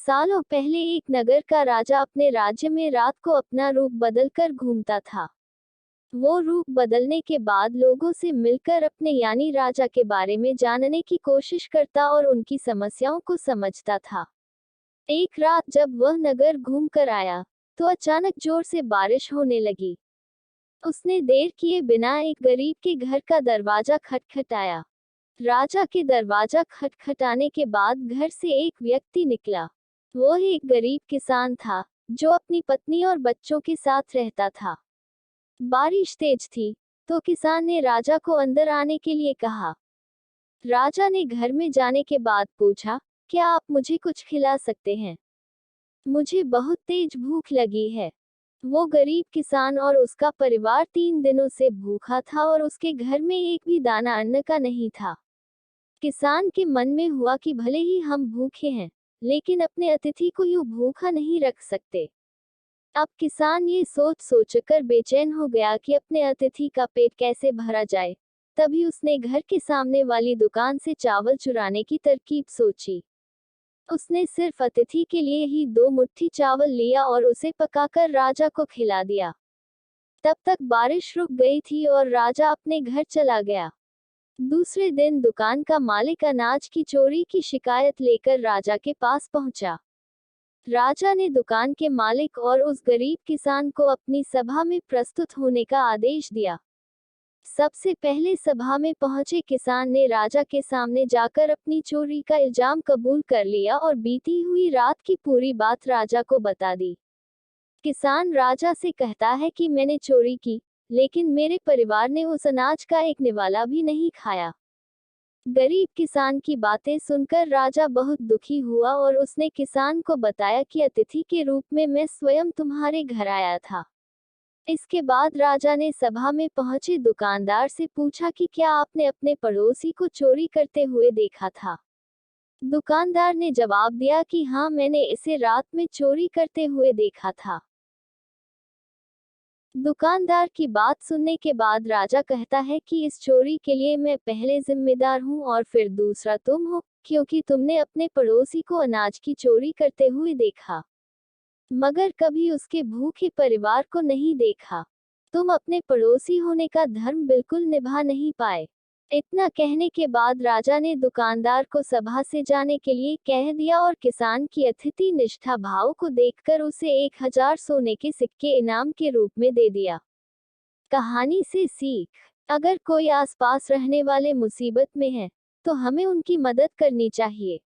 सालों पहले एक नगर का राजा अपने राज्य में रात को अपना रूप बदलकर घूमता था। वो रूप बदलने के बाद लोगों से मिलकर अपने यानी राजा के बारे में जानने की कोशिश करता और उनकी समस्याओं को समझता था। एक रात जब वह नगर घूम कर आया, तो अचानक जोर से बारिश होने लगी। उसने देर किए बिना एक गरीब के घर का दरवाजा खटखटाया। राजा के दरवाजा खटखटाने के बाद घर से एक व्यक्ति निकला। वह एक गरीब किसान था, जो अपनी पत्नी और बच्चों के साथ रहता था। बारिश तेज थी, तो किसान ने राजा को अंदर आने के लिए कहा। राजा ने घर में जाने के बाद पूछा, क्या आप मुझे कुछ खिला सकते हैं? मुझे बहुत तेज भूख लगी है। वो गरीब किसान और उसका परिवार 3 दिनों से भूखा था और उसके घर में एक भी दाना अन्न का नहीं था। किसान के मन में हुआ कि भले ही हम भूखे हैं, लेकिन अपने अतिथि को यूं भूखा नहीं रख सकते। अब किसान ये सोच सोचकर बेचैन हो गया कि अपने अतिथि का पेट कैसे भरा जाए। तभी उसने घर के सामने वाली दुकान से चावल चुराने की तरकीब सोची। उसने सिर्फ अतिथि के लिए ही 2 मुट्ठी चावल लिया और उसे पकाकर राजा को खिला दिया। तब तक बारिश रुक गई थी और राजा अपने घर चला गया। दूसरे दिन दुकान का मालिक अनाज की चोरी की शिकायत लेकर राजा के पास पहुंचा। राजा ने दुकान के मालिक और उस गरीब किसान को अपनी सभा में प्रस्तुत होने का आदेश दिया। सबसे पहले सभा में पहुंचे किसान ने राजा के सामने जाकर अपनी चोरी का इल्जाम कबूल कर लिया और बीती हुई रात की पूरी बात राजा को बता दी। किसान राजा से कहता है कि मैंने चोरी की, लेकिन मेरे परिवार ने उस अनाज का एक निवाला भी नहीं खाया। गरीब किसान की बातें सुनकर राजा बहुत दुखी हुआ और उसने किसान को बताया कि अतिथि के रूप में मैं स्वयं तुम्हारे घर आया था। इसके बाद राजा ने सभा में पहुंचे दुकानदार से पूछा कि क्या आपने अपने पड़ोसी को चोरी करते हुए देखा था? दुकानदार ने जवाब दिया कि हाँ, मैंने इसे रात में चोरी करते हुए देखा था। दुकानदार की बात सुनने के बाद राजा कहता है कि इस चोरी के लिए मैं पहले जिम्मेदार हूँ और फिर दूसरा तुम हो, क्योंकि तुमने अपने पड़ोसी को अनाज की चोरी करते हुए देखा, मगर कभी उसके भूखे परिवार को नहीं देखा। तुम अपने पड़ोसी होने का धर्म बिल्कुल निभा नहीं पाए। इतना कहने के बाद राजा ने दुकानदार को सभा से जाने के लिए कह दिया और किसान की अतिथि निष्ठा भाव को देखकर उसे 1000 सोने के सिक्के इनाम के रूप में दे दिया। कहानी से सीख: अगर कोई आसपास रहने वाले मुसीबत में है, तो हमें उनकी मदद करनी चाहिए।